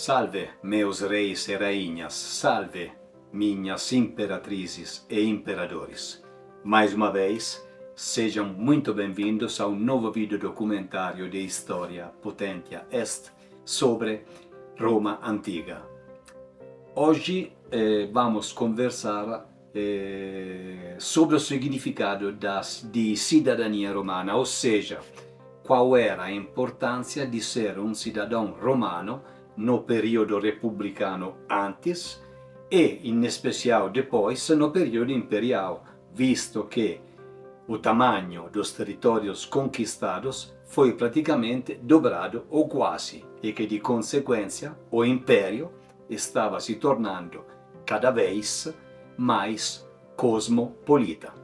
Salve, meus reis e rainhas, salve, minhas imperatrizes e imperadores. Mais uma vez, sejam muito bem-vindos a um novo vídeo documentário de História Potentia Est sobre Roma Antiga. Hoje vamos conversar sobre o significado de cidadania romana, ou seja, qual era a importância de ser um cidadão romano no período republicano antes e, in especial, depois no período imperial, visto que o tamanho dos territórios conquistados foi praticamente dobrado ou quase, e que, de consequência, o império estava se tornando cada vez mais cosmopolita.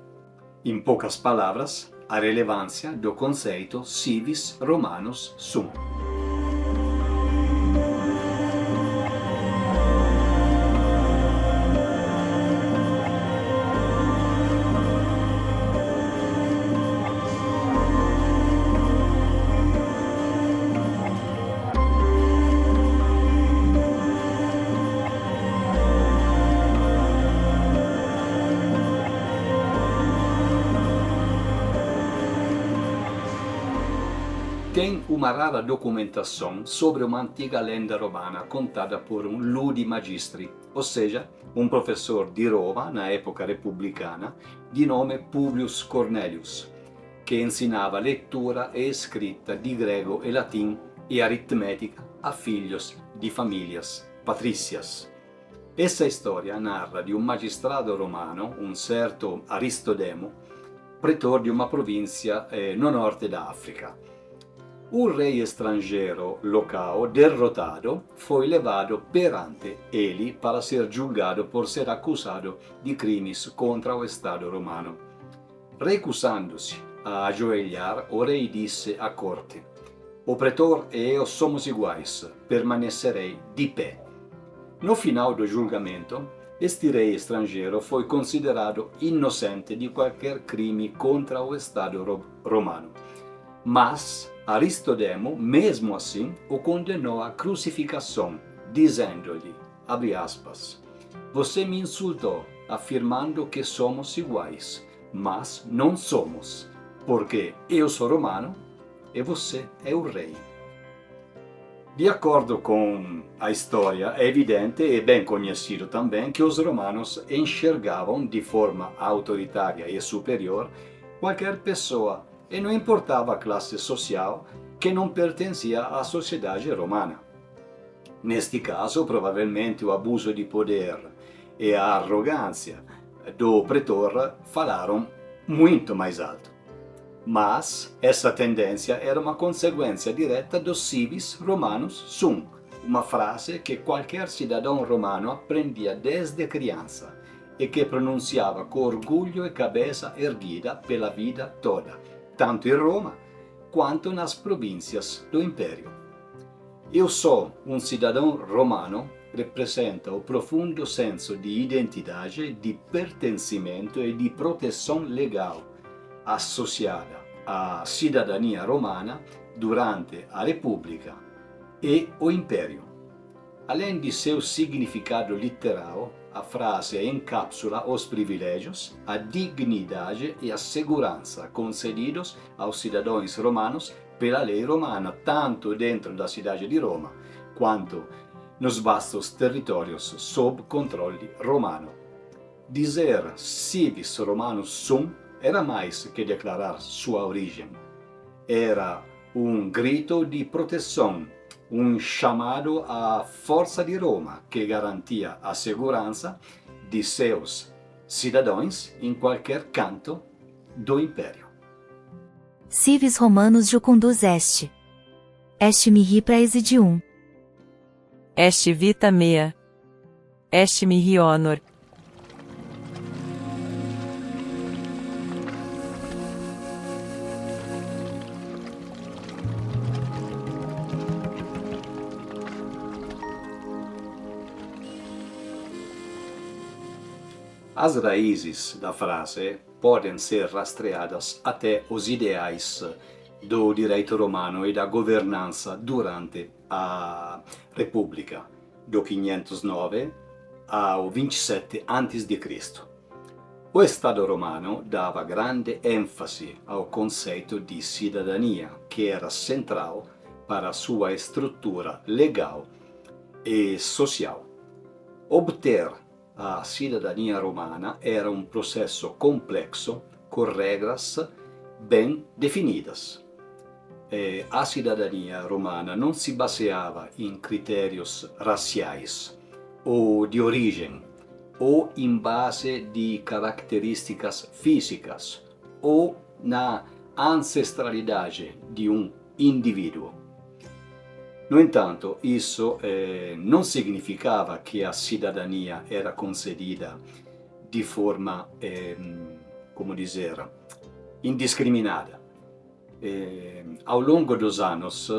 Em poucas palavras, a relevância do conceito civis romanus sum. Tem uma rara documentação sobre uma antiga lenda romana contada por um ludi magistri, ou seja, um professor de Roma na época republicana, de nome Publius Cornelius, que ensinava leitura e escrita de grego e latim e aritmética a filhos de famílias patrícias. Essa história narra di un magistrato romano, un certo Aristodemo, pretor di uma província no norte da África. Un rei estrangeiro local, derrotado, foi levado perante ele para ser julgado por ser acusado de crimes contra o Estado romano. Recusando-se a ajoelhar, o rei disse à corte: "O pretor e eu somos iguais, permanecerei de pé." No final do julgamento, este rei estrangeiro foi considerado inocente de qualquer crime contra o Estado romano. Mas Aristodemo, mesmo assim, o condenou à crucificação, dizendo-lhe, abre aspas, "Você me insultou, afirmando que somos iguais, mas não somos, porque eu sou romano e você é o rei." De acordo com a história, é evidente e bem conhecido também que os romanos enxergavam de forma autoritária e superior qualquer pessoa, e não importava a classe social, que não pertencia à sociedade romana. Neste caso, provavelmente o abuso de poder e a arrogância do pretor falaram muito mais alto. Mas essa tendência era uma consequência direta do civis romanus sum, uma frase que qualquer cidadão romano aprendia desde criança e que pronunciava com orgulho e cabeça erguida pela vida toda, tanto em Roma quanto nas províncias do Império. Eu sou um cidadão romano representa o profundo senso de identidade, de pertencimento e de proteção legal associada à cidadania romana durante a República e o Império. Além de seu significado literal, a frase encapsula os privilégios, a dignidade e a segurança concedidos aos cidadãos romanos pela lei romana, tanto dentro da cidade de Roma, quanto nos vastos territórios sob controle romano. Dizer civis romanus sum era mais que declarar sua origem. Era um grito de proteção, um chamado à força de Roma que garantia a segurança de seus cidadãos em qualquer canto do Império. Civis Romanus jucundus est. Est mihi praesidium. Est vita mea. Est mihi honor. As raízes da frase podem ser rastreadas até os ideais do direito romano e da governanza durante a Repubblica, do 509 ao 27 a.C. O Estado romano dava grande ênfase ao conceito de cidadania, que era central para sua estrutura legal e social. Obter a cidadania romana era um processo complexo, com regras bem definidas. A cidadania romana não se baseava em critérios raciais ou de origem, ou em base de características físicas, ou na ancestralidade de um indivíduo. No entanto, isso não significava que a cidadania era concedida de forma, indiscriminada. Ao longo dos anos,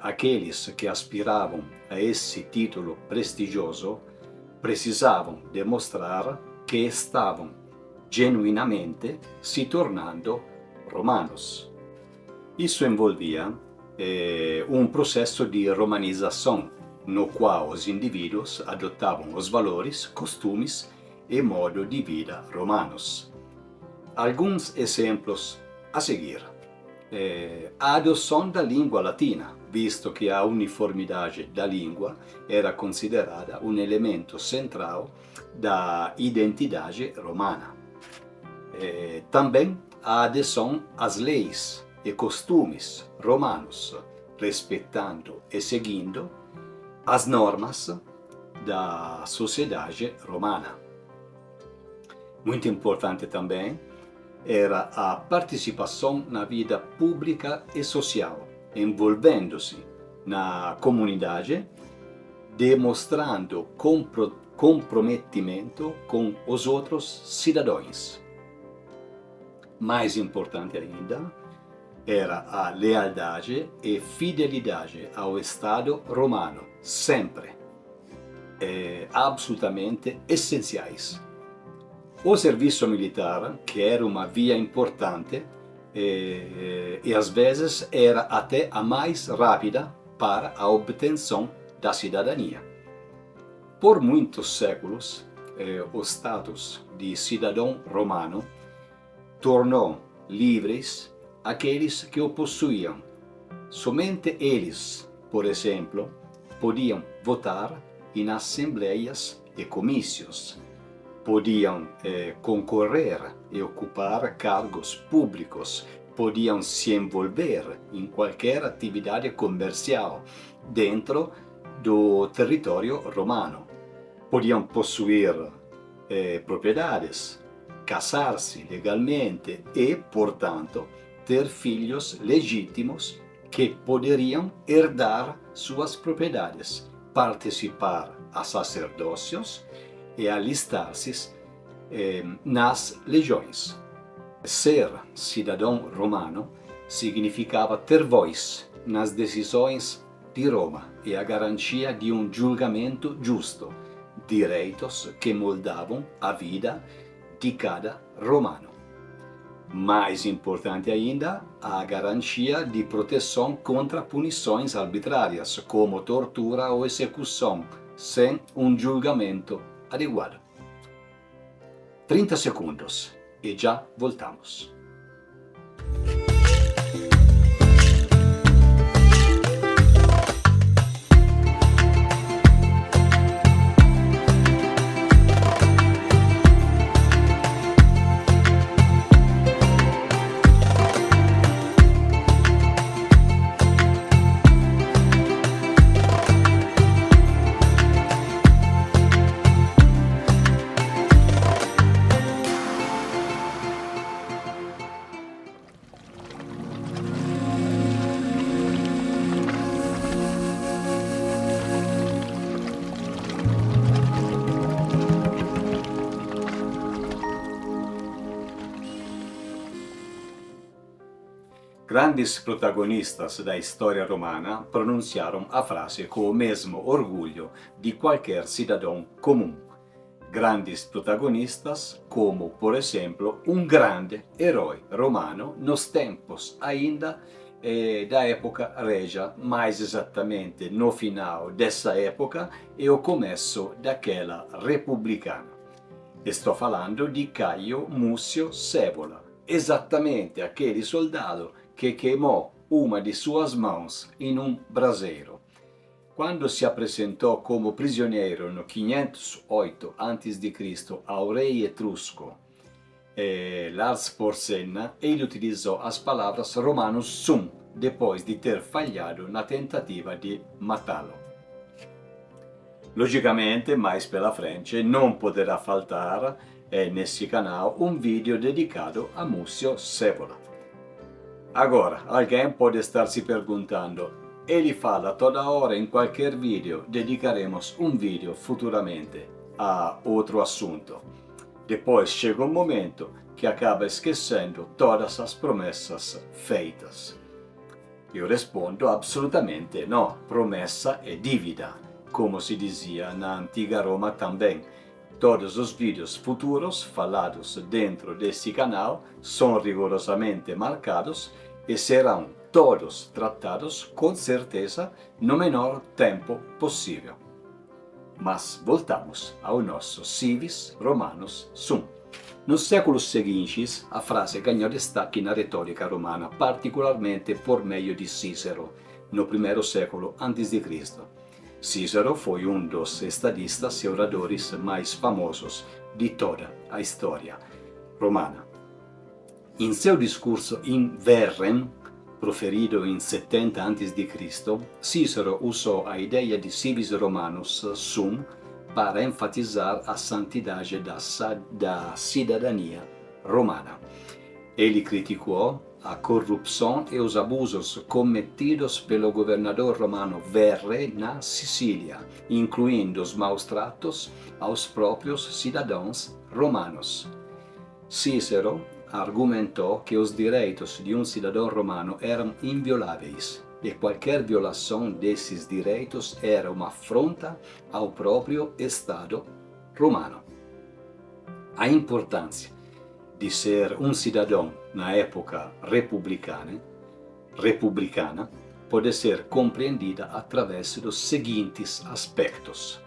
aqueles que aspiravam a esse título prestigioso precisavam demonstrar que estavam genuinamente se tornando romanos. Isso envolvia um processo de romanização, no qual os indivíduos adotavam os valores, costumes e modo de vida romanos. Alguns exemplos a seguir. A adoção da língua latina, visto que a uniformidade da língua era considerada um elemento central da identidade romana. Também a adesão às leis e costumes romanos, respeitando e seguindo as normas da sociedade romana. Muito importante também era a participação na vida pública e social, envolvendo-se na comunidade, demonstrando comprometimento com os outros cidadãos. Mais importante ainda, era a lealdade e fidelidade ao Estado romano, sempre absolutamente essenciais. O serviço militar, que era uma via importante e às vezes era até a mais rápida para a obtenção da cidadania. Por muitos séculos, o status de cidadão romano tornou livres aqueles que o possuíam. Somente eles, por exemplo, podiam votar em assembleias e comícios, podiam concorrer e ocupar cargos públicos, podiam se envolver em qualquer atividade comercial dentro do território romano, podiam possuir propriedades, casar-se legalmente e, portanto, ter filhos legítimos que poderiam herdar suas propriedades, participar a sacerdócios e alistar-se nas legiões. Ser cidadão romano significava ter voz nas decisões de Roma e a garantia de um julgamento justo, direitos que moldavam a vida de cada romano. Mais importante ainda, a garantia de proteção contra punições arbitrárias, como tortura ou execução, sem um julgamento adequado. 30 segundos e já voltamos. Grandes protagonistas da história romana pronunciaram a frase com o mesmo orgulho de qualquer cidadão comum. Grandes protagonistas como, por exemplo, um grande herói romano nos tempos ainda da época regia, mais exatamente no final dessa época e o começo daquela republicana. Estou falando di Caio Múcio Scaevola, esattamente aquele soldado que queimou uma de suas mãos em um braseiro. Quando si apresentou como prisioneiro no 508 a.C. ao rei etrusco Lars Porsena, ele utilizou as palavras Romanus sum, depois de ter falhado na tentativa de matá-lo. Logicamente, mais pela frente, não poderá faltar nesse canal um vídeo dedicado a Múcio Scaevola. Agora, alguém pode estar se perguntando, ele fala toda hora em qualquer vídeo, dedicaremos um vídeo futuramente a outro assunto. Depois chega um momento que acaba esquecendo todas as promessas feitas. Eu respondo absolutamente não, promessa é dívida, como se dizia na antiga Roma também. Todos os vídeos futuros falados dentro desse canal são rigorosamente marcados e serão todos tratados com certeza no menor tempo possível. Mas voltamos ao nosso Civis Romanus Sum. Nos séculos seguintes, a frase ganhou destaque na retórica romana, particularmente por meio de Cícero, no primeiro século a.C. Cícero foi um dos estadistas e oradores mais famosos de toda a história romana. Em seu discurso em Verrem, proferido em 70 a.C., Cícero usou a ideia de Civis Romanus Sum para enfatizar a santidade da cidadania romana. Ele criticou a corrupção e os abusos cometidos pelo governador romano Verre na Sicília, incluindo os maus tratos aos próprios cidadãos romanos. Cícero argumentou que os direitos de um cidadão romano eram invioláveis e qualquer violação desses direitos era uma afronta ao próprio Estado romano. A importância de ser um cidadão na época republicana pode ser compreendida através dos seguintes aspectos.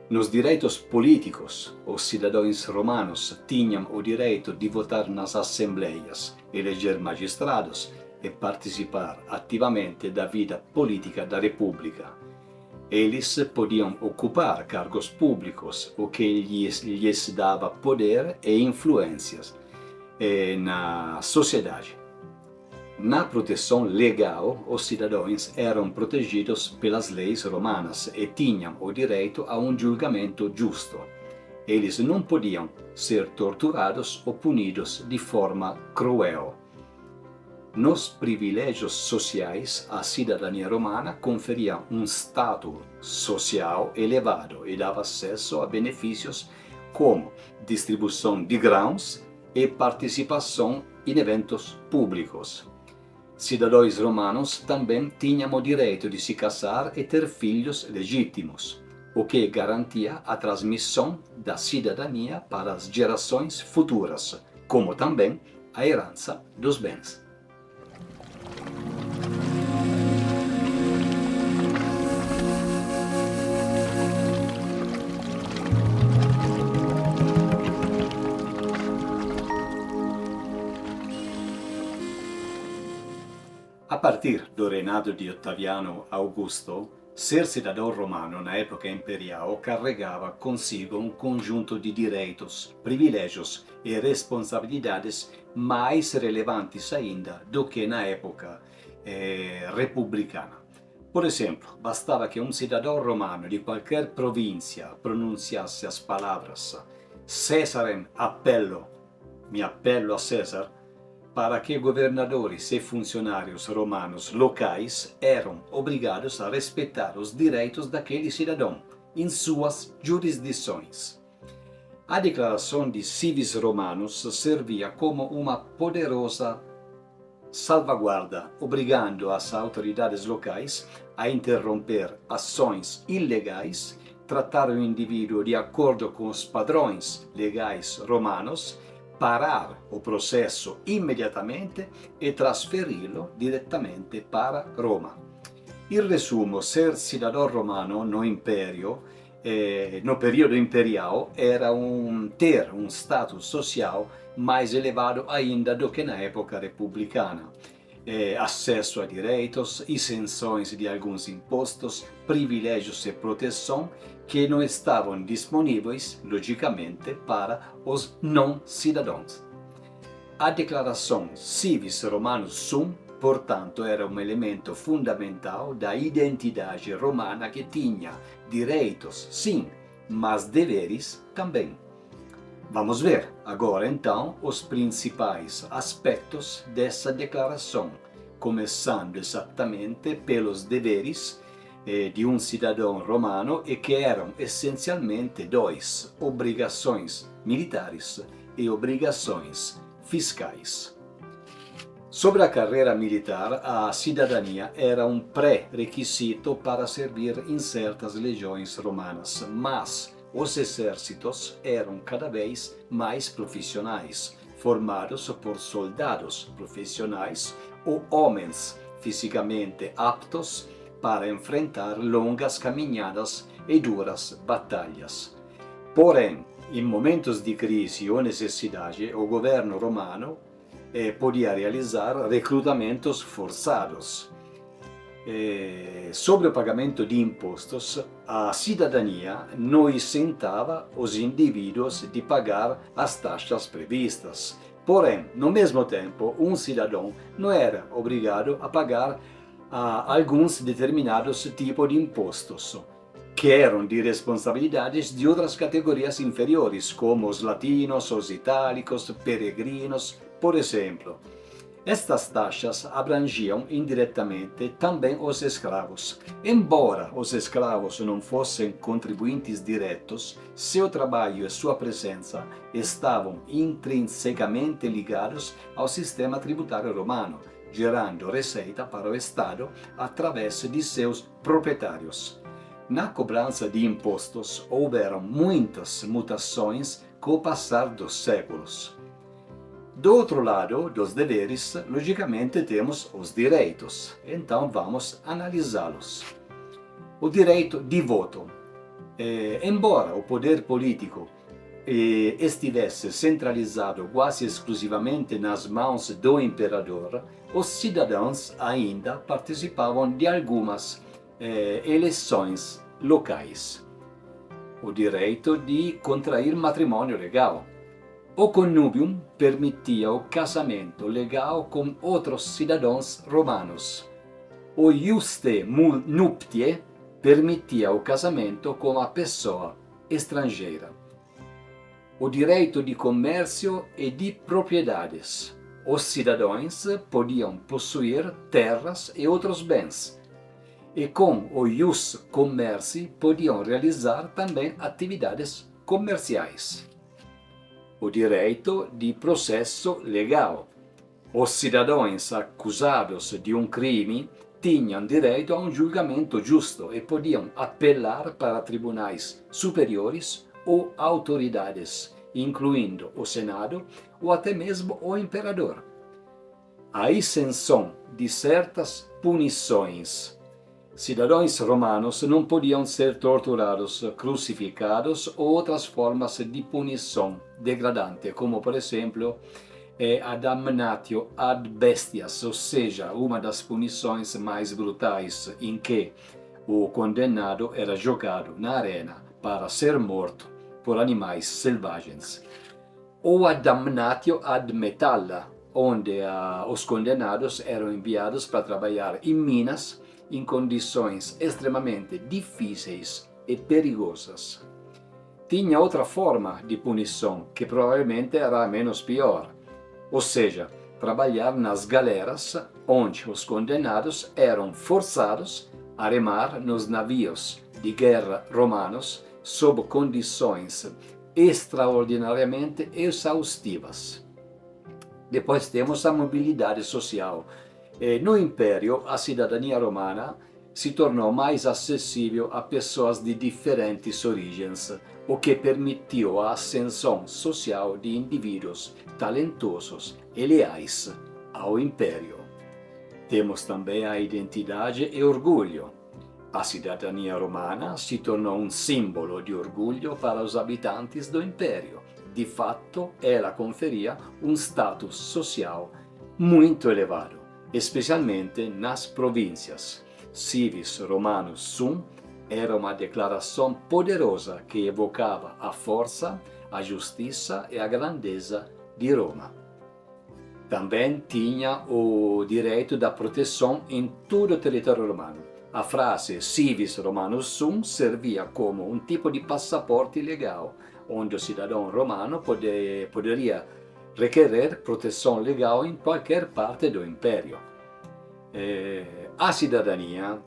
Nos direitos políticos, os cidadãos romanos tinham o direito de votar nas assembleias, eleger magistrados e participar ativamente da vida política da República. Eles podiam ocupar cargos públicos, o que lhes dava poder e influências na sociedade. Na proteção legal, os cidadãos eram protegidos pelas leis romanas e tinham o direito a um julgamento justo. Eles não podiam ser torturados ou punidos de forma cruel. Nos privilégios sociais, a cidadania romana conferia um status social elevado e dava acesso a benefícios como distribuição de grãos e participação em eventos públicos. Cidadãos romanos também tinham o direito de se casar e ter filhos legítimos, o que garantia a transmissão da cidadania para as gerações futuras, como também a herança dos bens. A partir do reinado de Ottaviano Augusto, ser cidadão romano na época imperial carregava consigo um conjunto de direitos, privilégios e responsabilidades mais relevantes ainda do que na época republicana. Por exemplo, bastava que um cidadão romano de qualquer província pronunciasse as palavras Cesarem appello, mi appello a César, para que governadores e funcionários romanos locais eram obrigados a respeitar os direitos daquele cidadão em suas jurisdições. A declaração de Civis Romanus servia como uma poderosa salvaguarda, obrigando as autoridades locais a interromper ações ilegais, tratar o indivíduo de acordo com os padrões legais romanos, parar o processo imediatamente e trasferirlo direttamente para Roma. In resumo, ser cidadão romano no império, no período imperial, era ter um status social mais elevado ainda do que na época republicana. Acesso a direitos, isenções de alguns impostos, privilégios e proteção que não estavam disponíveis, logicamente, para os não-cidadãos. A Declaração Civis Romanus Sum, portanto, era um elemento fundamental da identidade romana que tinha direitos, sim, mas deveres também. Vamos ver agora então os principais aspectos dessa declaração, começando exatamente pelos deveres de um cidadão romano e que eram essencialmente dois: obrigações militares e obrigações fiscais. Sobre a carreira militar, a cidadania era um pré-requisito para servir em certas legiões romanas, mas os exércitos eram cada vez mais profissionais, formados por soldados profissionais ou homens fisicamente aptos para enfrentar longas caminhadas e duras batalhas. Porém, em momentos de crise ou necessidade, o governo romano podia realizar recrutamentos forçados. Sobre o pagamento de impostos, a cidadania não isentava os indivíduos de pagar as taxas previstas. Porém, no mesmo tempo, um cidadão não era obrigado a pagar alguns determinados tipos de impostos, que eram de responsabilidades de outras categorias inferiores, como os latinos, os itálicos, peregrinos, por exemplo. Estas taxas abrangiam indiretamente também os escravos. Embora os escravos não fossem contribuintes diretos, seu trabalho e sua presença estavam intrinsecamente ligados ao sistema tributário romano, gerando receita para o Estado através de seus proprietários. Na cobrança de impostos houveram muitas mutações com o passar dos séculos. Do outro lado dos deveres, logicamente temos os direitos, então vamos analisá-los. O direito de voto. Embora o poder político estivesse centralizado quase exclusivamente nas mãos do imperador, os cidadãos ainda participavam de algumas eleições locais. O direito de contrair matrimônio legal. O connubium permitia o casamento legal com outros cidadãos romanos. O iuste nuptiae permitia o casamento com a pessoa estrangeira. O direito de comércio e de propriedades. Os cidadãos podiam possuir terras e outros bens. E com o ius commerci podiam realizar também atividades comerciais. O direito de processo legal. Os cidadãos acusados de um crime tinham direito a um julgamento justo e podiam apelar para tribunais superiores ou autoridades, incluindo o Senado ou até mesmo o imperador. A isenção de certas punições. Cidadãos romanos não podiam ser torturados, crucificados ou outras formas de punição degradante, como por exemplo a damnatio ad bestias, ou seja, uma das punições mais brutais em que o condenado era jogado na arena para ser morto por animais selvagens. Ou a damnatio ad metalla, onde os condenados eram enviados para trabalhar em minas em condições extremamente difíceis e perigosas. Tinha outra forma de punição, que provavelmente era menos pior, ou seja, trabalhar nas galeras, onde os condenados eram forçados a remar nos navios de guerra romanos sob condições extraordinariamente exaustivas. Depois temos a mobilidade social. No Império, a cidadania romana se tornou mais acessível a pessoas de diferentes origens, o que permitiu a ascensão social de indivíduos talentosos e leais ao império. Temos também a identidade e orgulho. A cidadania romana se tornou um símbolo de orgulho para os habitantes do império. De fato, ela conferia um status social muito elevado, especialmente nas províncias. Civis Romanus Sum era uma declaração poderosa que evocava a força, a justiça e a grandeza de Roma. Também tinha o direito da proteção em todo o território romano. A frase Civis Romanus Sum servia como um tipo de passaporte legal, onde o cidadão romano poderia requerer proteção legal em qualquer parte do império. A cidadania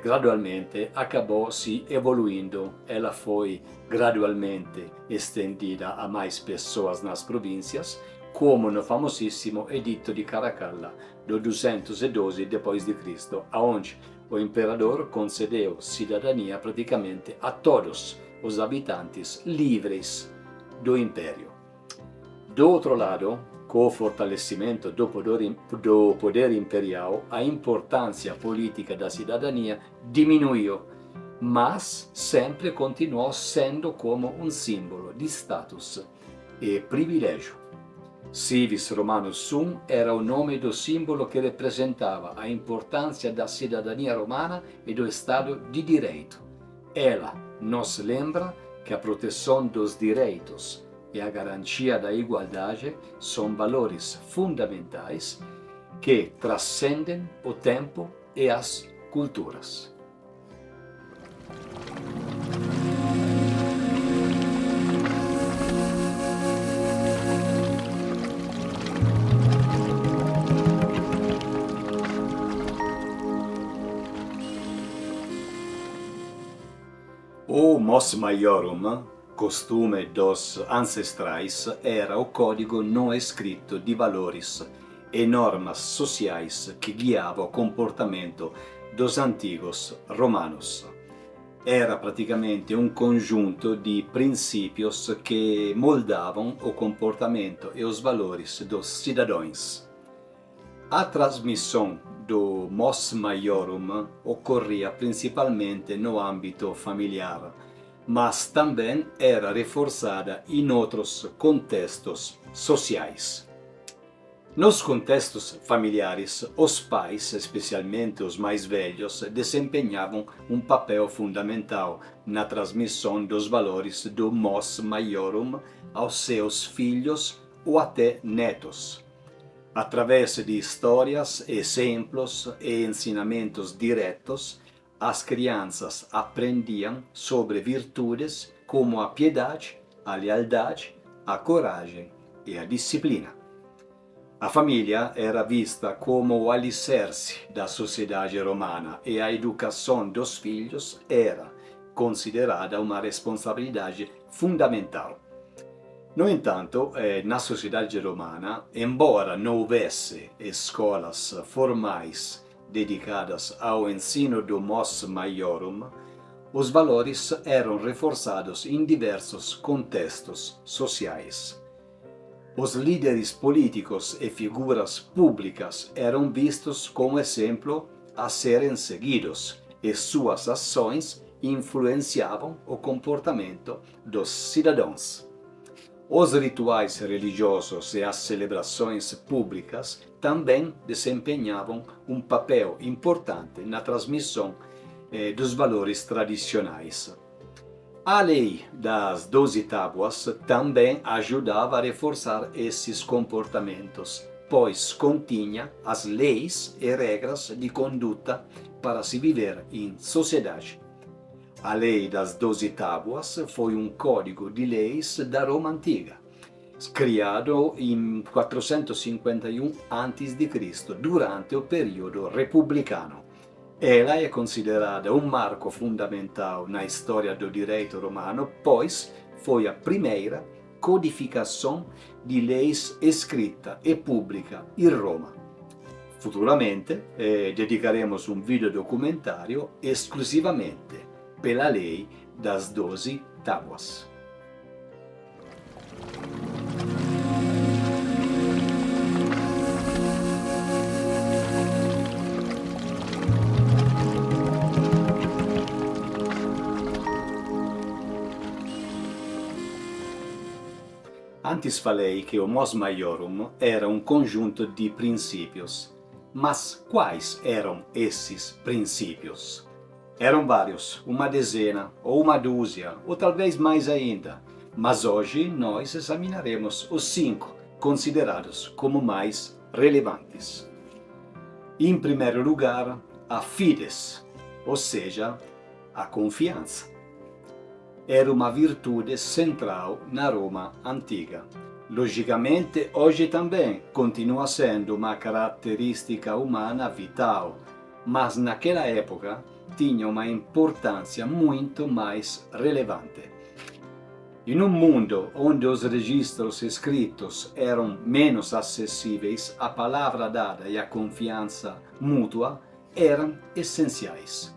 gradualmente acabou se evoluindo, ela foi gradualmente estendida a mais pessoas nas províncias, como no famosissimo Editto di Caracalla do 212 d.C., onde o imperador concedeu cidadania praticamente a todos os habitantes livres do império. Do outro lado, com o fortalecimento do poder imperial, a importância política da cidadania diminuiu, mas sempre continuou sendo como um símbolo de status e privilégio. Civis Romanus Sum era o nome do símbolo que representava a importância da cidadania romana e do Estado de Direito. Ela nos lembra que a proteção dos direitos e a garantia da igualdade são valores fundamentais que transcendem o tempo e as culturas. O Mos Maiorum, costume dos ancestrais, era o código não escrito de valores e normas sociais que guiava o comportamento dos antigos romanos. Era praticamente um conjunto de princípios que moldavam o comportamento e os valores dos cidadãos. A transmissão do Mos Maiorum ocorria principalmente no âmbito familiar, mas também era reforçada em outros contextos sociais. Nos contextos familiares, os pais, especialmente os mais velhos, desempenhavam um papel fundamental na transmissão dos valores do Mos Maiorum aos seus filhos ou até netos. Através de histórias, exemplos e ensinamentos diretos, as crianças aprendiam sobre virtudes como a piedade, a lealdade, a coragem e a disciplina. A família era vista como o alicerce da sociedade romana e a educação dos filhos era considerada uma responsabilidade fundamental. No entanto, na sociedade romana, embora não houvesse escolas formais dedicadas ao ensino do Mos Maiorum, os valores eram reforçados em diversos contextos sociais. Os líderes políticos e figuras públicas eram vistos como exemplo a serem seguidos, e suas ações influenciavam o comportamento dos cidadãos. Os rituais religiosos e as celebrações públicas também desempenhavam um papel importante na transmissão dos valores tradicionais. A lei das 12 tábuas também ajudava a reforçar esses comportamentos, pois continha as leis e regras de conduta para se viver em sociedade. A lei das 12 tábuas foi um código de leis da Roma antiga, criado em 451 a.C., durante o período republicano. Ela é considerada um marco fundamental na história do direito romano, pois foi a primeira codificação de leis escrita e pública em Roma. Futuramente dedicaremos um vídeo documentário exclusivamente pela lei das 12 tábuas. Antes falei que o Mos Maiorum era um conjunto de princípios. Mas quais eram esses princípios? Eram vários, uma dezena, ou uma dúzia, ou talvez mais ainda. Mas hoje nós examinaremos os 5 considerados como mais relevantes. Em primeiro lugar, a fides, ou seja, a confiança. Era uma virtude central na Roma antiga. Logicamente, hoje também continua sendo uma característica humana vital, mas naquela época tinha uma importância muito mais relevante. Em um mundo onde os registros escritos eram menos acessíveis, a palavra dada e a confiança mútua eram essenciais.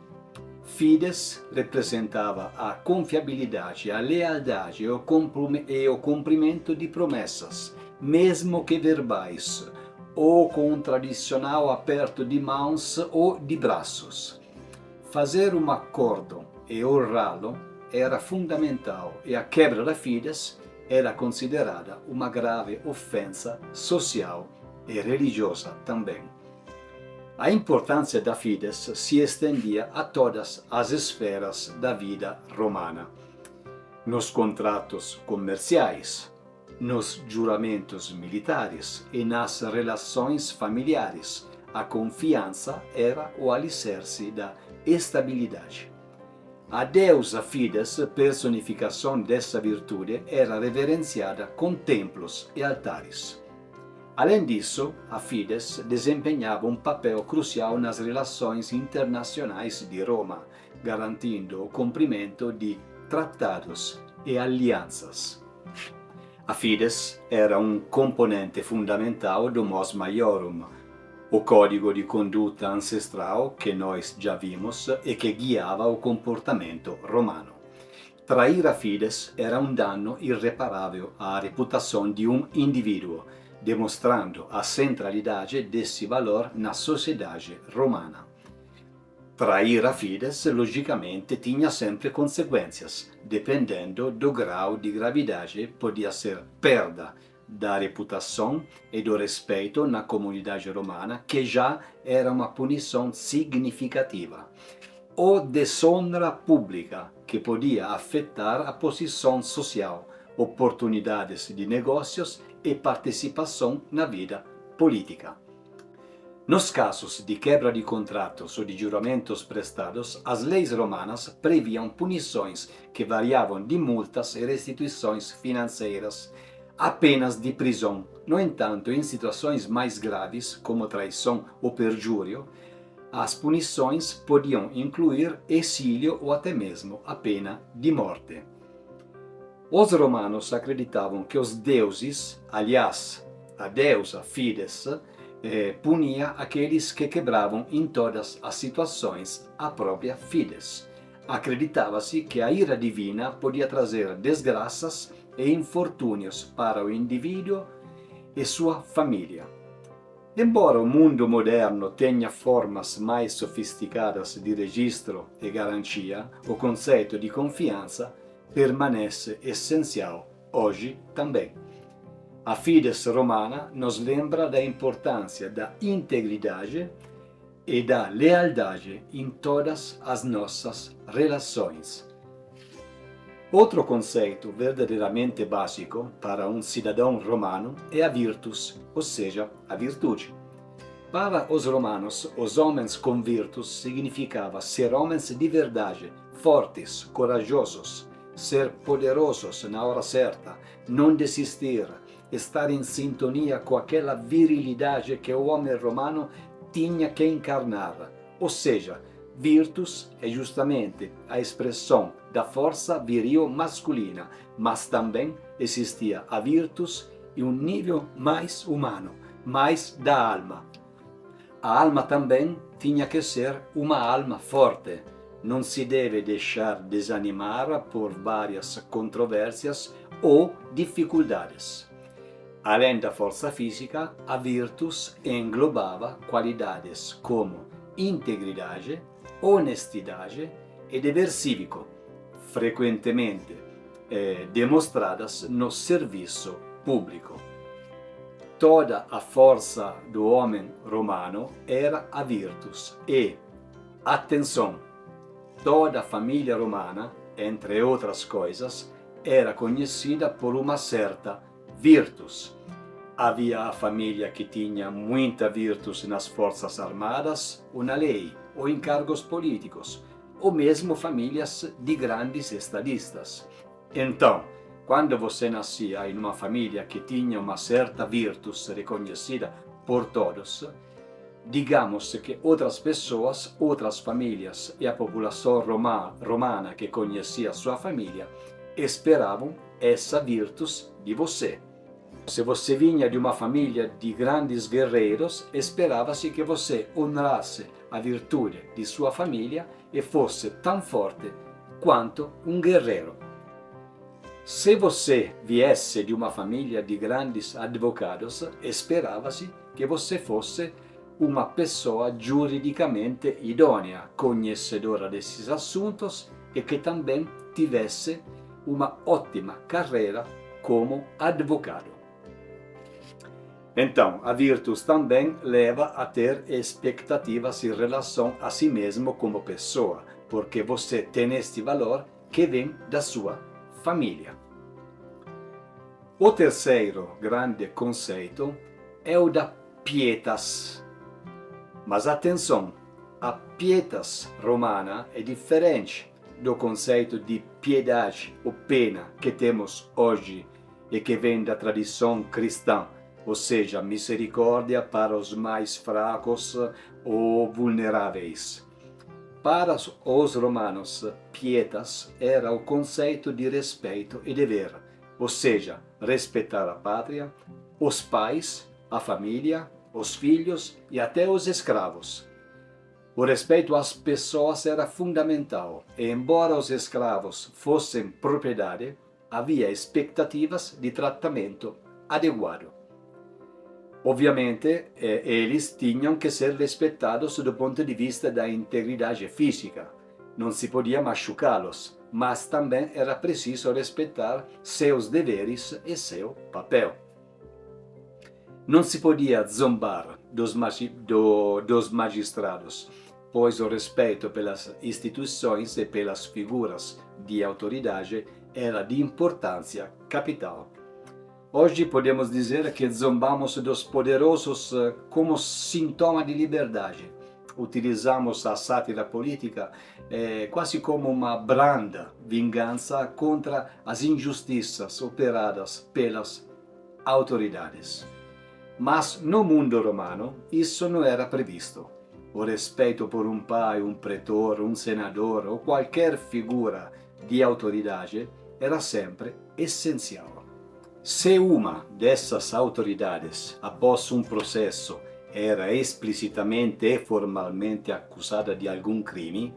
Fides representava a confiabilidade, a lealdade e o cumprimento de promessas, mesmo que verbais, ou com um tradicional aperto de mãos ou de braços. Fazer um acordo e honrá-lo era fundamental e a quebra da fides era considerada uma grave ofensa social e religiosa também. A importância da fides se estendia a todas as esferas da vida romana. Nos contratos comerciais, nos juramentos militares e nas relações familiares, a confiança era o alicerce da estabilidade. A deusa Fides, personificação dessa virtude, era reverenciada com templos e altares. Além disso, a Fides desempenhava um papel crucial nas relações internacionais de Roma, garantindo o cumprimento de tratados e alianças. A Fides era um componente fundamental do Mos Maiorum, o código de conduta ancestral que nós já vimos e que guiava o comportamento romano. Trair a Fides era um dano irreparável à reputação de um indivíduo, demonstrando a centralidade desse valor na sociedade romana. Trair a Fides, logicamente, tinha sempre consequências. Dependendo do grau de gravidade, podia ser perda da reputação e do respeito na comunidade romana, que já era uma punição significativa, ou desonra pública, que podia afetar a posição social, oportunidades de negócios e participação na vida política. Nos casos de quebra de contratos ou de juramentos prestados, as leis romanas previam punições que variavam de multas e restituições financeiras a penas de prisão. No entanto, em situações mais graves, como traição ou perjúrio, as punições podiam incluir exílio ou até mesmo a pena de morte. Os romanos acreditavam que os deuses, aliás, a deusa Fides, punia aqueles que quebravam em todas as situações a própria Fides. Acreditava-se que a ira divina podia trazer desgraças e infortúnios para o indivíduo e sua família. Embora o mundo moderno tenha formas mais sofisticadas de registro e garantia, o conceito de confiança permanece essencial hoje também. A Fides romana nos lembra da importância da integridade e da lealdade em todas as nossas relações. Outro conceito verdadeiramente básico para um cidadão romano é a virtus, ou seja, a virtude. Para os romanos, os homens com virtus significava ser homens de verdade, fortes, corajosos, ser poderosos na hora certa, não desistir, estar em sintonia com aquela virilidade que o homem romano tinha que encarnar. Ou seja, virtus é justamente a expressão da força viril masculina, mas também existia a virtus em um nível mais humano, mais da alma. A alma também tinha que ser uma alma forte. Não se deve deixar desanimar por várias controvérsias ou dificuldades. Além da força física, a virtus englobava qualidades como integridade, honestidade e dever cívico, frequentemente demonstradas no serviço público. Toda a força do homem romano era a virtus e, atenção, toda a família romana, entre outras coisas, era conhecida por uma certa virtus. Havia a família que tinha muita virtus nas forças armadas, ou na lei, ou em cargos políticos, ou mesmo famílias de grandes estadistas. Então, quando você nascia em uma família que tinha uma certa virtus reconhecida por todos, digamos que outras pessoas, outras famílias e a população romana que conhecia sua família esperavam essa virtus de você. Se você vinha de uma família de grandes guerreiros, esperava-se que você honrasse a virtude de sua família e fosse tão forte quanto um guerreiro. Se você viesse de uma família de grandes advogados, esperava-se que você fosse uma pessoa juridicamente idônea, conhecedora desses assuntos e que também tivesse uma ótima carreira como advogado. Então, a virtus também leva a ter expectativas em relação a si mesmo como pessoa, porque você tem este valor que vem da sua família. O terceiro grande conceito é o da pietas. Mas atenção, a pietas romana é diferente do conceito de piedade ou pena que temos hoje e que vem da tradição cristã, ou seja, misericórdia para os mais fracos ou vulneráveis. Para os romanos, pietas era o conceito de respeito e dever, ou seja, respeitar a pátria, os pais, a família, os filhos e até os escravos. O respeito às pessoas era fundamental e, embora os escravos fossem propriedade, havia expectativas de tratamento adequado. Obviamente, eles tinham que ser respeitados do ponto de vista da integridade física. Não se podia machucá-los, mas também era preciso respeitar seus deveres e seu papel. Não se podia zombar dos magistrados, pois o respeito pelas instituições e pelas figuras de autoridade era de importância capital. Hoje podemos dizer que zombamos dos poderosos como sintoma de liberdade. Utilizamos a sátira política quase como uma branda vingança contra as injustiças operadas pelas autoridades. Mas no mundo romano isso não era previsto. O respeito por um pai, um pretor, um senador ou qualquer figura de autoridade era sempre essencial. Se uma dessas autoridades, após um processo, era explicitamente e formalmente acusada de algum crime,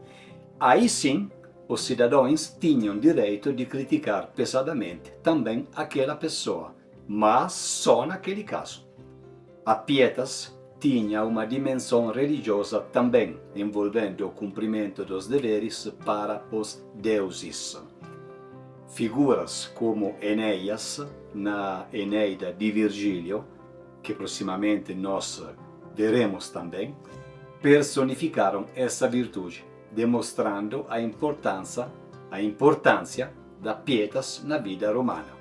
aí sim os cidadãos tinham direito de criticar pesadamente também aquela pessoa, mas só naquele caso. A pietas tinha uma dimensão religiosa também, envolvendo o cumprimento dos deveres para os deuses. Figuras como Enéas, na Eneida de Virgílio, que proximamente nós veremos também, personificaram essa virtude, demonstrando a importância da pietas na vida romana.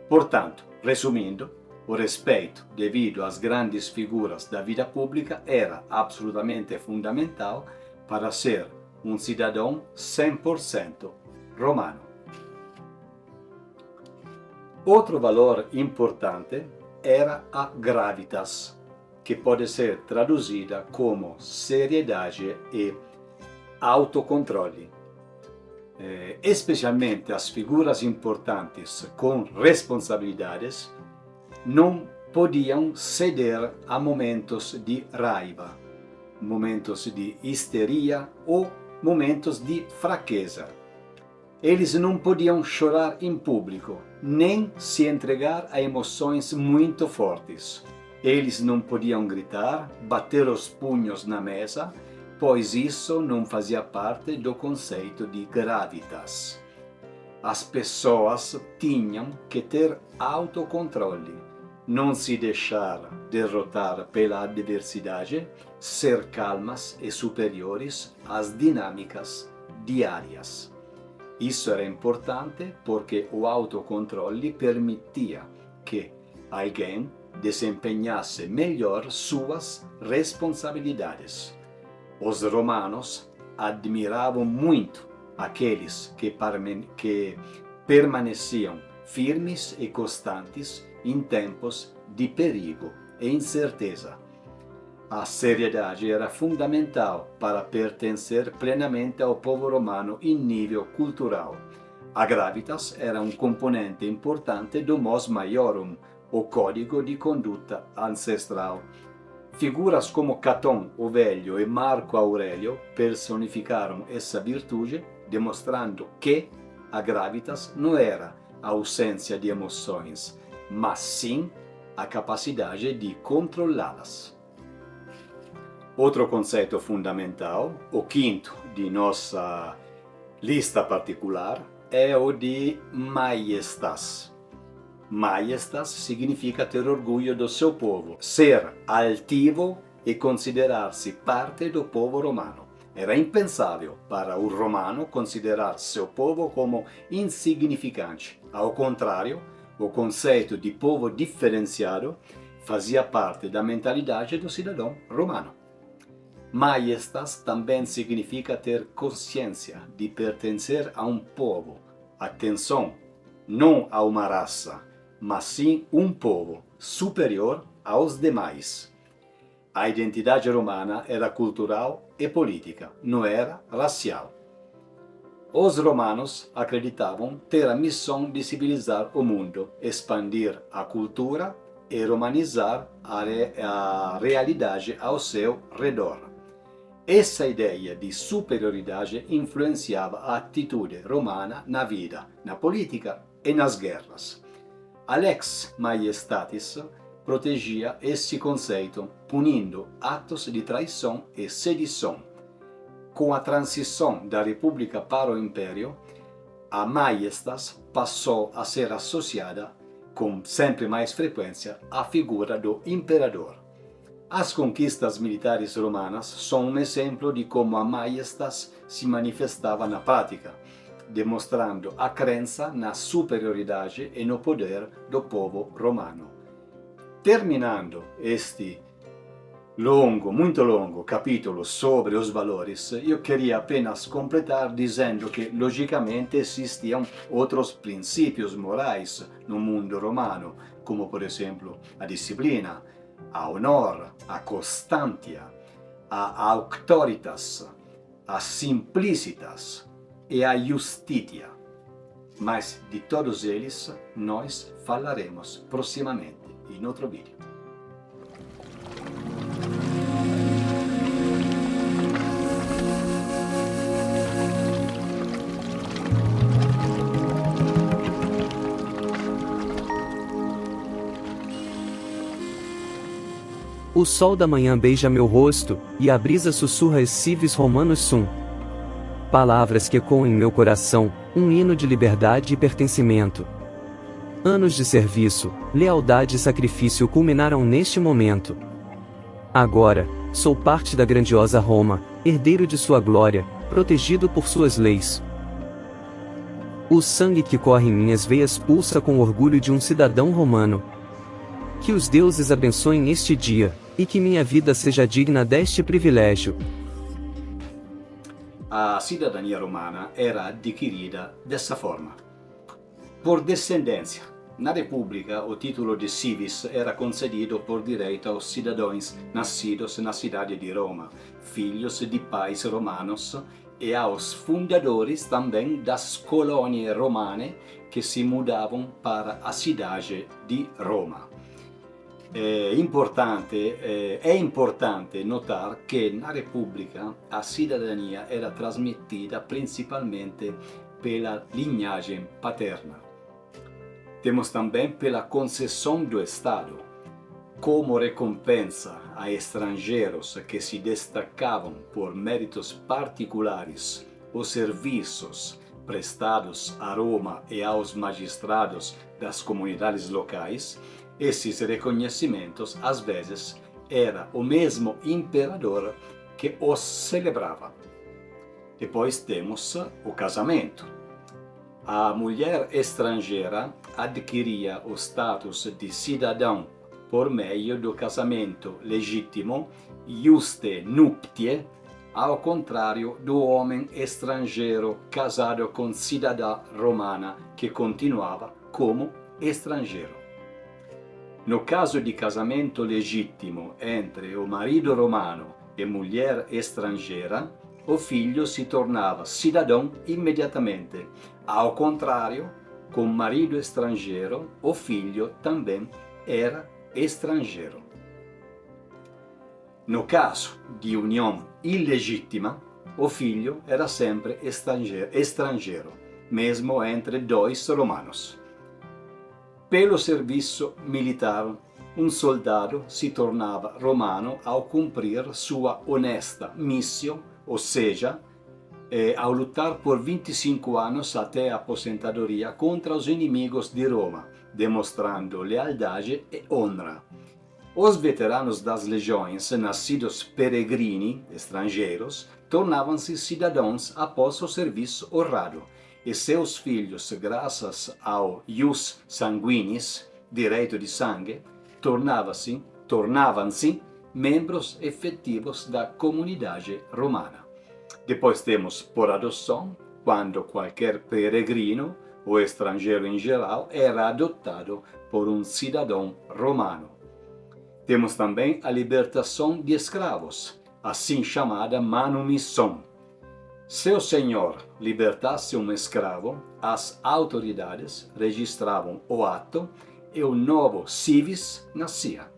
Portanto, resumindo, o respeito devido às grandes figuras da vida pública era absolutamente fundamental para ser um cidadão 100% romano. Outro valor importante era a gravitas, que pode ser traduzida como seriedade e autocontrole. Especialmente as figuras importantes com responsabilidades não podiam ceder a momentos de raiva. momentos de histeria ou momentos de fraqueza. Eles não podiam chorar em público, nem se entregar a emoções muito fortes. Eles não podiam gritar, bater os punhos na mesa, pois isso não fazia parte do conceito de gravitas. As pessoas tinham que ter autocontrole, não se deixar derrotar pela adversidade, ser calmas e superiores às dinâmicas diárias. Isso era importante porque o autocontrole permitia que alguém desempenhasse melhor suas responsabilidades. Os romanos admiravam muito aqueles que permaneciam firmes e constantes em tempos de perigo e incerteza. A seriedade era fundamental para pertencer plenamente ao povo romano em nível cultural. A gravitas era um componente importante do mos maiorum, o código de conduta ancestral. Figuras como Catón o Velho e Marco Aurélio personificaram essa virtude, demonstrando que a gravitas não era a ausência de emoções, mas sim a capacidade de controlá-las. Outro conceito fundamental, o quinto de nossa lista particular, é o de majestas. Majestas significa ter orgulho do seu povo, ser altivo e considerar-se parte do povo romano. Era impensável para o romano considerar seu povo como insignificante. Ao contrário, o conceito de povo diferenciado fazia parte da mentalidade do cidadão romano. Majestas também significa ter consciência de pertencer a um povo. Atenção, não a uma raça, mas sim um povo superior aos demais. A identidade romana era cultural e política, não era racial. Os romanos acreditavam ter a missão de civilizar o mundo, expandir a cultura e romanizar a realidade ao seu redor. Essa ideia de superioridade influenciava a atitude romana na vida, na política e nas guerras. A lex majestatis protegia esse conceito, punindo atos de traição e sedição. Com a transição da República para o Império, a majestas passou a ser associada com sempre mais frequência à figura do imperador. As conquistas militares romanas são um exemplo de como a majestas se manifestava na prática, demonstrando a crença na superioridade e no poder do povo romano. Terminando este muito longo capítulo sobre os valores, eu queria apenas completar dizendo que, logicamente, existiam outros princípios morais no mundo romano, como, por exemplo, a disciplina, a honor, a constância, a auctoritas, a simplicitas e a justitia. Mas de todos eles nós falaremos proximamente em outro vídeo. O sol da manhã beija meu rosto, e a brisa sussurra civis romanus sum. Palavras que ecoam em meu coração, um hino de liberdade e pertencimento. Anos de serviço, lealdade e sacrifício culminaram neste momento. Agora, sou parte da grandiosa Roma, herdeiro de sua glória, protegido por suas leis. O sangue que corre em minhas veias pulsa com o orgulho de um cidadão romano. Que os deuses abençoem este dia, e que minha vida seja digna deste privilégio. A cidadania romana era adquirida dessa forma. Por descendência. Na República, o título de civis era concedido por direito aos cidadãos nascidos na cidade de Roma, filhos de pais romanos, e aos fundadores também das colônias romanas que se mudavam para a cidade de Roma. è importante notar che na Repubblica a cidadania era trasmetida principalmente pela linhagem paterna. Temos também pela concessão do Estado, como recompensa a estrangeiros que se destacavam por méritos particulares os serviços prestados a Roma e aos magistrados das comunidades locais. Esses reconhecimentos, às vezes, era o mesmo imperador que os celebrava. Depois temos o casamento. A mulher estrangeira adquiria o status de cidadão por meio do casamento legítimo, iuste nuptiae, ao contrário do homem estrangeiro casado com cidadã romana que continuava como estrangeiro. No caso de casamento legítimo entre o marido romano e mulher estrangeira, o filho se tornava cidadão imediatamente. Ao contrário, com marido estrangeiro, o filho também era estrangeiro. No caso de união ilegítima, o filho era sempre estrangeiro, mesmo entre dois romanos. Pelo serviço militar, um soldado se tornava romano ao cumprir sua honesta missão, ou seja, ao lutar por 25 anos até a aposentadoria contra os inimigos de Roma, demonstrando lealdade e honra. Os veteranos das legiões, nascidos peregrini, estrangeiros, tornavam-se cidadãos após o serviço honrado, e seus filhos, graças ao ius sanguinis, direito de sangue, tornavam-se membros efetivos da comunidade romana. Depois temos por adoção, quando qualquer peregrino, ou estrangeiro em geral, era adotado por um cidadão romano. Temos também a libertação de escravos, assim chamada manumission. Se o senhor libertasse um escravo, as autoridades registravam o ato e o novo civis nascia.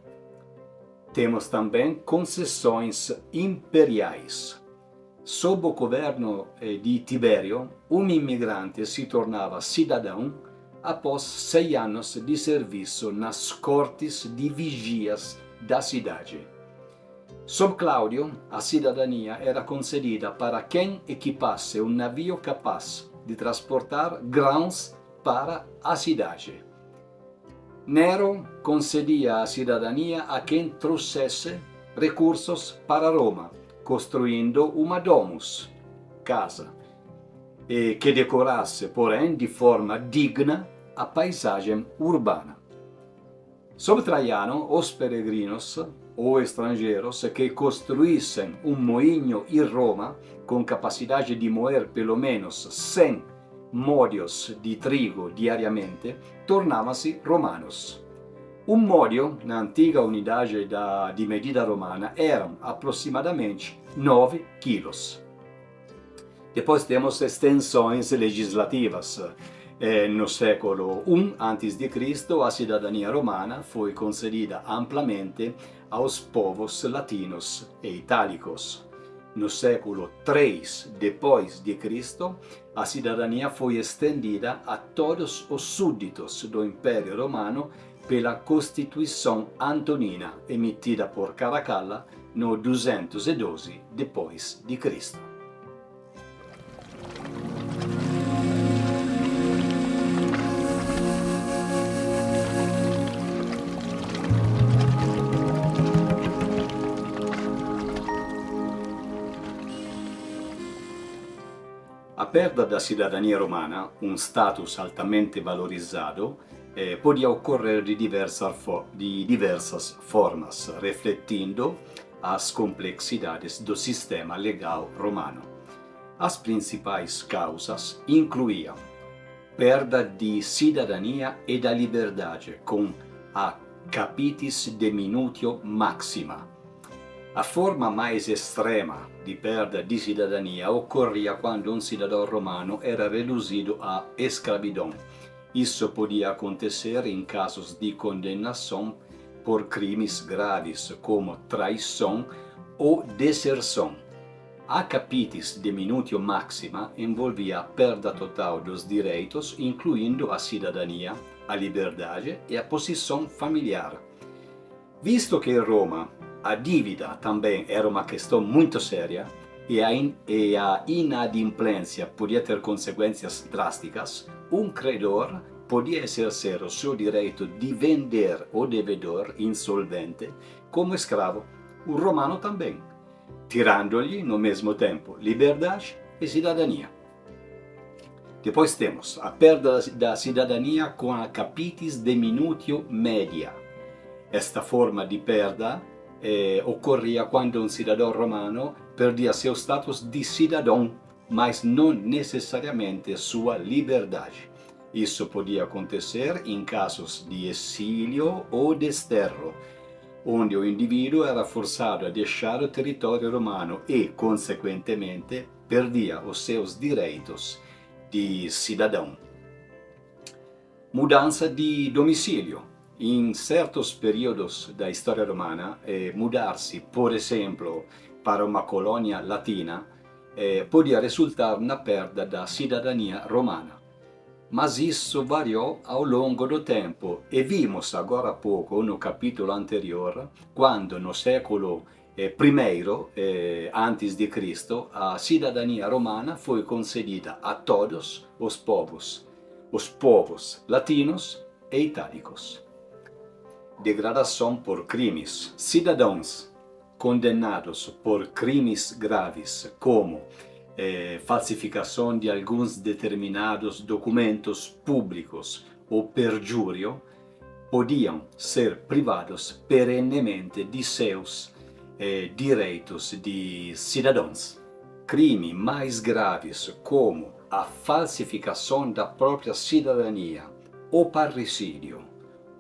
Temos também concessões imperiais. Sob o governo de Tibério, um imigrante se tornava cidadão após 6 anos de serviço nas cortes de vigias da cidade. Sob Cláudio, a cidadania era concedida para quem equipasse um navio capaz de transportar grãos para a cidade. Nero concedia a cidadania a quem trouxesse recursos para Roma, construindo uma domus, casa, e que decorasse, porém, de forma digna a paisagem urbana. Sob Traiano, os peregrinos ou estrangeiros que construíssem um moinho em Roma com capacidade de moer pelo menos 100 módios de trigo diariamente, tornavam-se romanos. Um módio, na antiga unidade de medida romana, eram aproximadamente 9 quilos. Depois temos extensões legislativas. No século I a.C., a cidadania romana foi concedida amplamente aos povos latinos e itálicos. No século III d.C., a cidadania foi estendida a todos os súditos do Império Romano pela Constituição Antonina, emitida por Caracalla no 212 d.C. A perda da cidadania romana, um status altamente valorizado, podia ocorrer de diversas formas, refletindo as complexidades do sistema legal romano. As principais causas incluíam perda de cidadania e da liberdade, com a capitis deminutio maxima. A forma mais extrema de perda de cidadania ocorria quando um cidadão romano era reduzido à escravidão. Isso podia acontecer em casos de condenação por crimes graves como traição ou deserção. A capitis diminutio maxima envolvia a perda total dos direitos, incluindo a cidadania, a liberdade e a posição familiar. Visto que em Roma a dívida também era uma questão muito séria e a inadimplência podia ter consequências drásticas, um credor podia exercer o seu direito de vender o devedor insolvente como escravo, o romano também, tirando-lhe, no mesmo tempo, liberdade e cidadania. Depois temos a perda da cidadania com a capitis diminutio media. Esta forma de perda ocorria quando um cidadão romano perdia seu status de cidadão, mas não necessariamente sua liberdade. Isso podia acontecer em casos de exílio ou desterro, onde o indivíduo era forçado a deixar o território romano e, consequentemente, perdia os seus direitos de cidadão. Mudança de domicílio. Em certos períodos da história romana, mudar-se, por exemplo, para uma colônia latina, podia resultar na perda da cidadania romana. Mas isso variou ao longo do tempo e vimos agora há pouco, no capítulo anterior, quando no século I antes de Cristo, a cidadania romana foi concedida a todos os povos latinos e itálicos. Degradação por crimes. Cidadãos condenados por crimes graves, como falsificação de alguns determinados documentos públicos ou perjúrio, podiam ser privados perenemente de seus direitos de cidadãos. Crimes mais graves, como a falsificação da própria cidadania, o parricídio,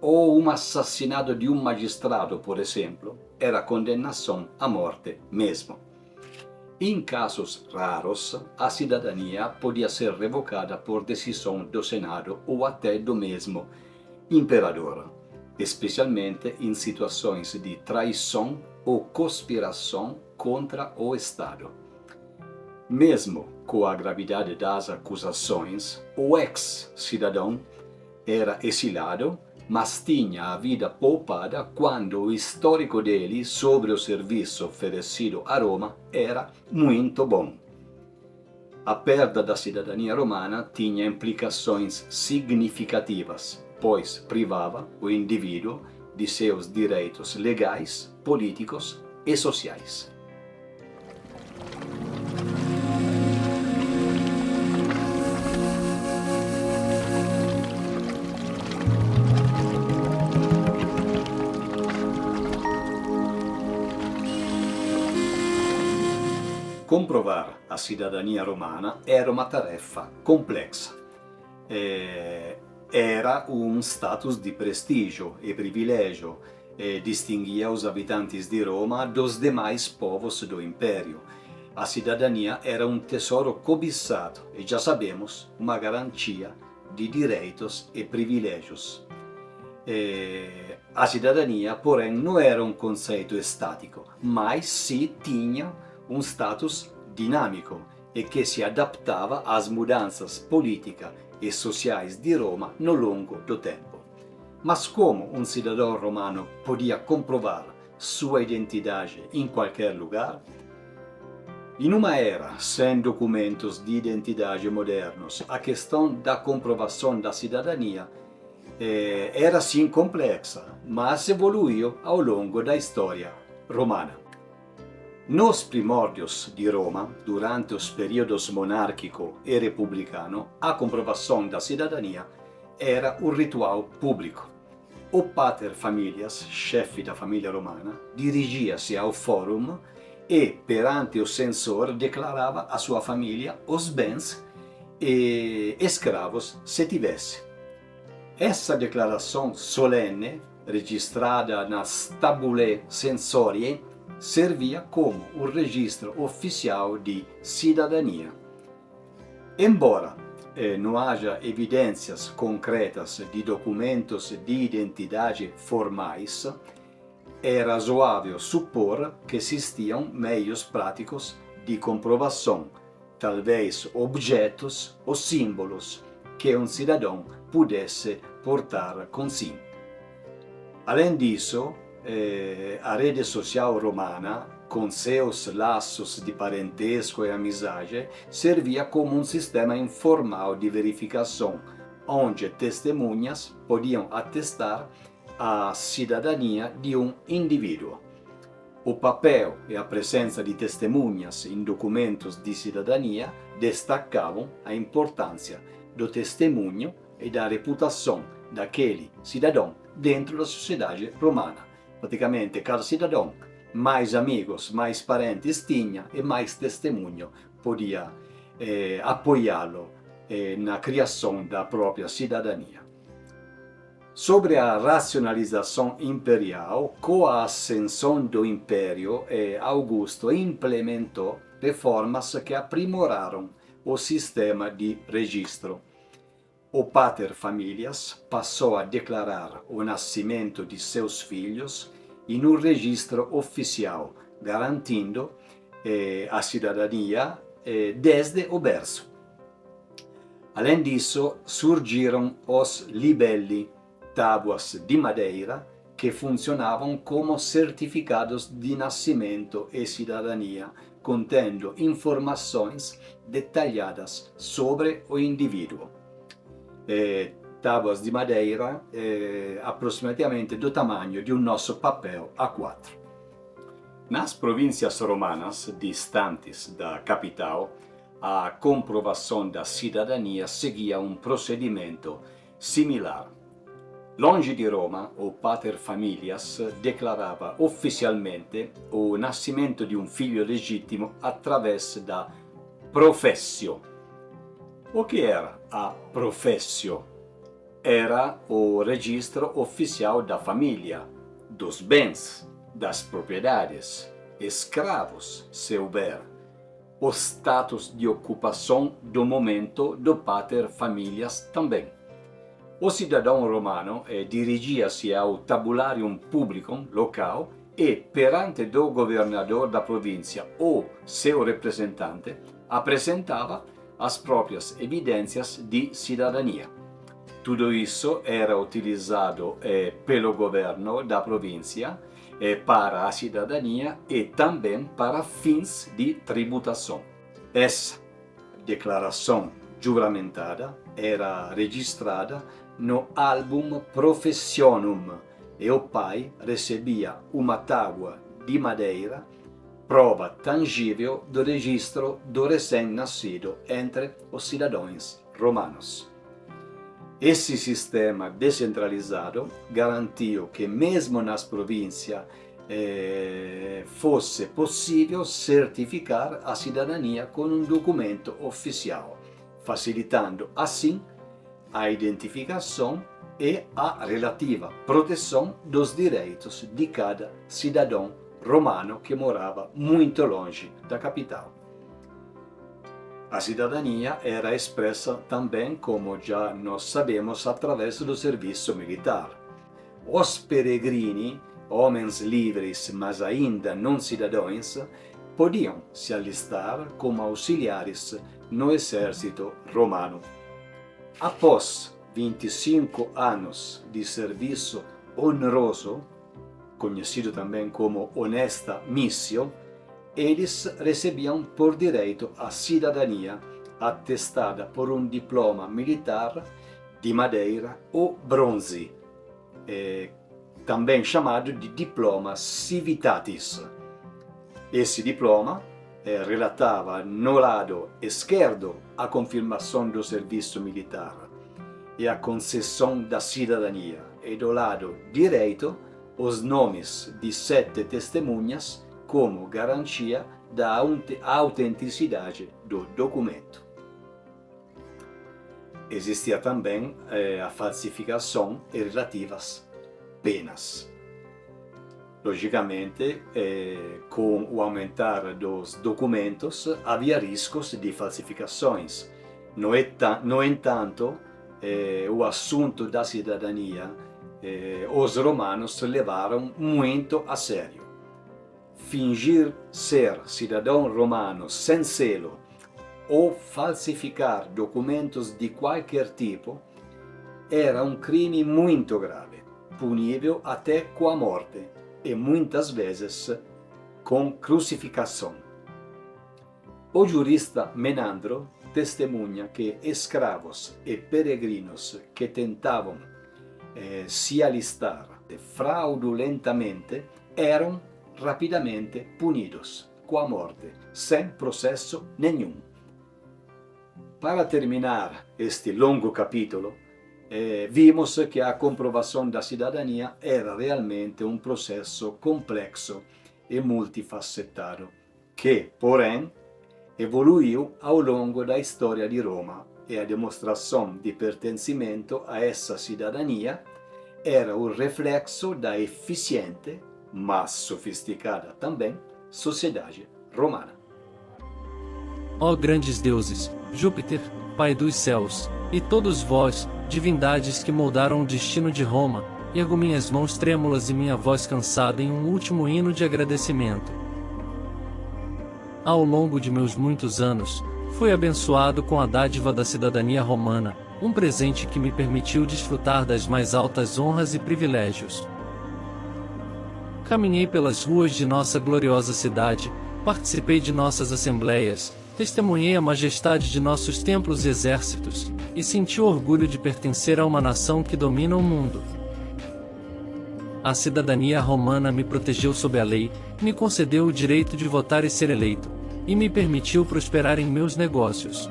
ou um assassinato de um magistrado, por exemplo, era condenação à morte mesmo. Em casos raros, a cidadania podia ser revocada por decisão do Senado ou até do mesmo imperador, especialmente em situações de traição ou conspiração contra o Estado. Mesmo com a gravidade das acusações, o ex-cidadão era exilado, mas tinha a vida poupada quando o histórico dele sobre o serviço oferecido a Roma era muito bom. A perda da cidadania romana tinha implicações significativas, pois privava o indivíduo de seus direitos legais, políticos e sociais. Comprovar a cidadania romana era uma tarefa complexa. Era um status de prestígio e privilégio, distinguia os habitantes de Roma dos demais povos do Império. A cidadania era um tesouro cobiçado e, já sabemos, uma garantia de direitos e privilégios. A cidadania, porém, não era um conceito estático, mas sim tinha um status dinâmico e que se adaptava às mudanças políticas e sociais de Roma no longo do tempo. Mas como um cidadão romano podia comprovar sua identidade em qualquer lugar? Em uma era sem documentos de identidade modernos, a questão da comprovação da cidadania era sim complexa, mas evoluiu ao longo da história romana. Nos primórdios de Roma, durante os períodos monárquico e republicano, a comprovação da cidadania era um ritual público. O pater familias, chefe da família romana, dirigia-se ao fórum e, perante o censor, declarava à sua família os bens e escravos se tivesse. Essa declaração solene, registrada nas tabulae censoriae, servia como o registro oficial de cidadania. Embora não haja evidências concretas de documentos de identidade formais, é razoável supor que existiam meios práticos de comprovação, talvez objetos ou símbolos que um cidadão pudesse portar consigo. Além disso, a rede social romana, com seus laços de parentesco e amizade, servia como um sistema informal de verificação, onde testemunhas podiam atestar a cidadania de um indivíduo. O papel e a presença de testemunhas em documentos de cidadania destacavam a importância do testemunho e da reputação daquele cidadão dentro da sociedade romana. Praticamente, cada cidadão, mais amigos, mais parentes tinha e mais testemunho podia apoiá-lo na criação da própria cidadania. Sobre a racionalização imperial, com a ascensão do Império, Augusto implementou reformas que aprimoraram o sistema de registro. O pater familias passou a declarar o nascimento de seus filhos em um registro oficial, garantindo a cidadania desde o berço. Além disso, surgiram os libelli, tábuas de madeira que funcionavam como certificados de nascimento e cidadania, contendo informações detalhadas sobre o indivíduo. Tábuas de madeira aproximadamente do tamanho de um nosso papel A4. Nas províncias romanas distantes da capital, a comprovação da cidadania seguia um procedimento similar. Longe de Roma, o pater familias declarava oficialmente o nascimento de um filho legítimo através da professio. O que era a professio? Era o registro oficial da família, dos bens, das propriedades, escravos, se houver, o status de ocupação do momento do pater familias também. O cidadão romano dirigia-se ao tabularium publicum local e, perante do governador da província ou seu representante, apresentava as próprias evidências de cidadania. Tudo isso era utilizado pelo governo da província para a cidadania e também para fins de tributação. Essa declaração juramentada era registrada no Album Professionum e o pai recebia uma tábua de madeira, prova tangível do registro do recém-nascido entre os cidadãos romanos. Esse sistema descentralizado garantiu que mesmo nas províncias fosse possível certificar a cidadania com um documento oficial, facilitando assim a identificação e a relativa proteção dos direitos de cada cidadão romano que morava muito longe da capital. A cidadania era expressa também, como já nós sabemos, através do serviço militar. Os peregrini, homens livres, mas ainda não cidadãos, podiam se alistar como auxiliares no exército romano. Após 25 anos de serviço honroso, conhecido também como honesta missio, eles recebiam por direito a cidadania atestada por um diploma militar de madeira ou bronze, também chamado de diploma civitatis. Esse diploma relatava no lado esquerdo a confirmação do serviço militar e a concessão da cidadania, e do lado direito os nomes de 7 testemunhas como garantia da autenticidade do documento. Existia também a falsificação e relativas penas. Logicamente, com o aumentar dos documentos, havia riscos de falsificações No entanto, o assunto da cidadania, os romanos levaram muito a sério. Fingir ser cidadão romano sem selo ou falsificar documentos de qualquer tipo era um crime muito grave, punível até com a morte e muitas vezes com crucificação. O jurista Menandro testemunha que escravos e peregrinos que tentavam se alistar fraudulentamente eram rapidamente punidos com a morte, sem processo nenhum. Para terminar este longo capítulo, vimos que a comprovação da cidadania era realmente um processo complexo e multifacetado, que, porém, evoluiu ao longo da história de Roma, e a demonstração de pertencimento a essa cidadania era o reflexo da eficiente, mas sofisticada também, sociedade romana. Ó grandes deuses, Júpiter, Pai dos céus, e todos vós, divindades que moldaram o destino de Roma, ergo minhas mãos trêmulas e minha voz cansada em um último hino de agradecimento. Ao longo de meus muitos anos, fui abençoado com a dádiva da cidadania romana, um presente que me permitiu desfrutar das mais altas honras e privilégios. Caminhei pelas ruas de nossa gloriosa cidade, participei de nossas assembleias, testemunhei a majestade de nossos templos e exércitos, e senti o orgulho de pertencer a uma nação que domina o mundo. A cidadania romana me protegeu sob a lei, me concedeu o direito de votar e ser eleito, e me permitiu prosperar em meus negócios.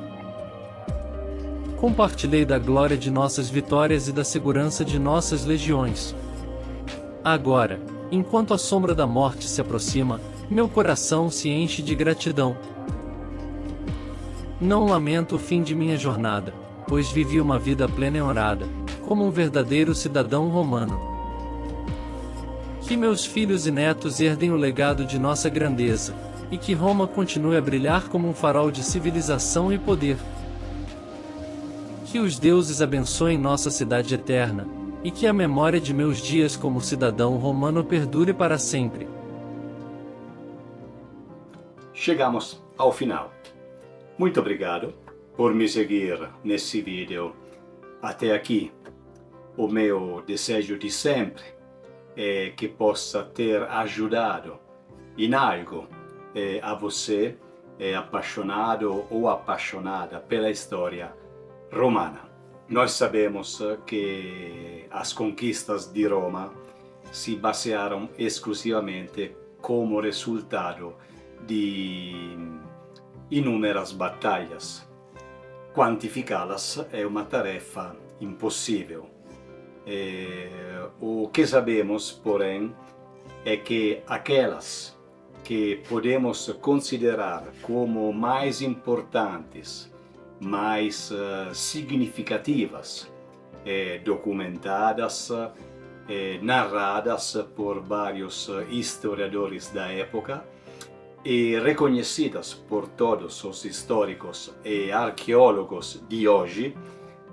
Compartilhei da glória de nossas vitórias e da segurança de nossas legiões. Agora, enquanto a sombra da morte se aproxima, meu coração se enche de gratidão. Não lamento o fim de minha jornada, pois vivi uma vida plena e honrada, como um verdadeiro cidadão romano. Que meus filhos e netos herdem o legado de nossa grandeza, e que Roma continue a brilhar como um farol de civilização e poder. Que os deuses abençoem nossa cidade eterna, e que a memória de meus dias como cidadão romano perdure para sempre. Chegamos ao final. Muito obrigado por me seguir nesse vídeo até aqui. O meu desejo de sempre é que possa ter ajudado em algo a você apaixonado ou apaixonada pela história romana. Nós sabemos que as conquistas de Roma se basearam exclusivamente como resultado de inúmeras batalhas. Quantificá-las é uma tarefa impossível. O que sabemos, porém, é que aquelas que podemos considerar como mais importantes, mais significativas, documentadas, narradas por vários historiadores da época e reconhecidas por todos os históricos e arqueólogos de hoje,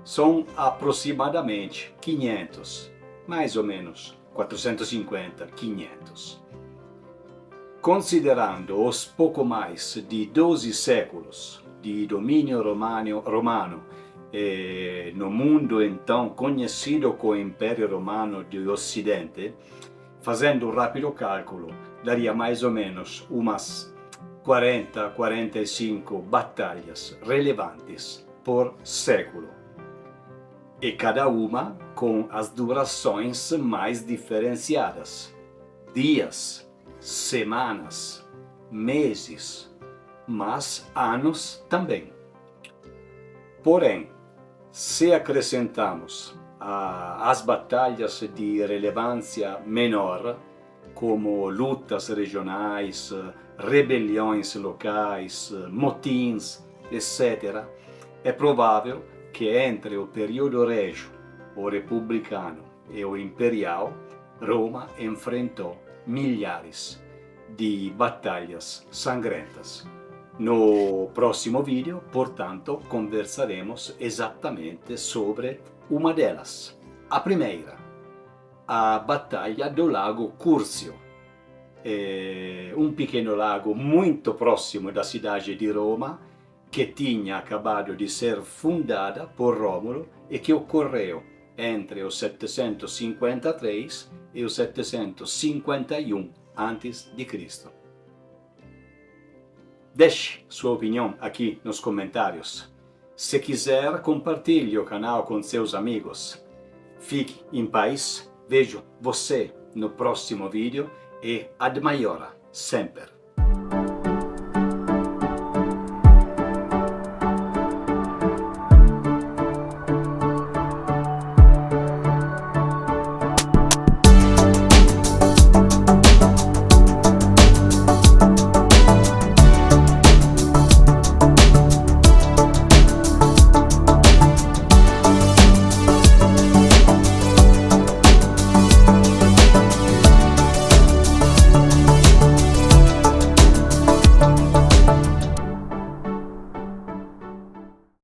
são aproximadamente 500, mais ou menos 450, 500. Considerando os pouco mais de 12 séculos de domínio romano no mundo então conhecido como Império Romano do Ocidente, fazendo um rápido cálculo, daria mais ou menos umas 40, 45 batalhas relevantes por século. E cada uma com as durações mais diferenciadas: dias, semanas, meses, mas anos também. Porém, se acrescentamos as batalhas de relevância menor, como lutas regionais, rebeliões locais, motins, etc., é provável que entre o período régio, o republicano e o imperial, Roma enfrentou milhares de batalhas sangrentas. No próximo vídeo, portanto, conversaremos exatamente sobre uma delas. A primeira, a Batalha do Lago Curcio, um pequeno lago muito próximo da cidade de Roma, que tinha acabado de ser fundada por Rômulo e que ocorreu entre o 753 e o 751 a.C. Deixe sua opinião aqui nos comentários. Se quiser, compartilhe o canal com seus amigos. Fique em paz. Vejo você no próximo vídeo e ad maiora sempre.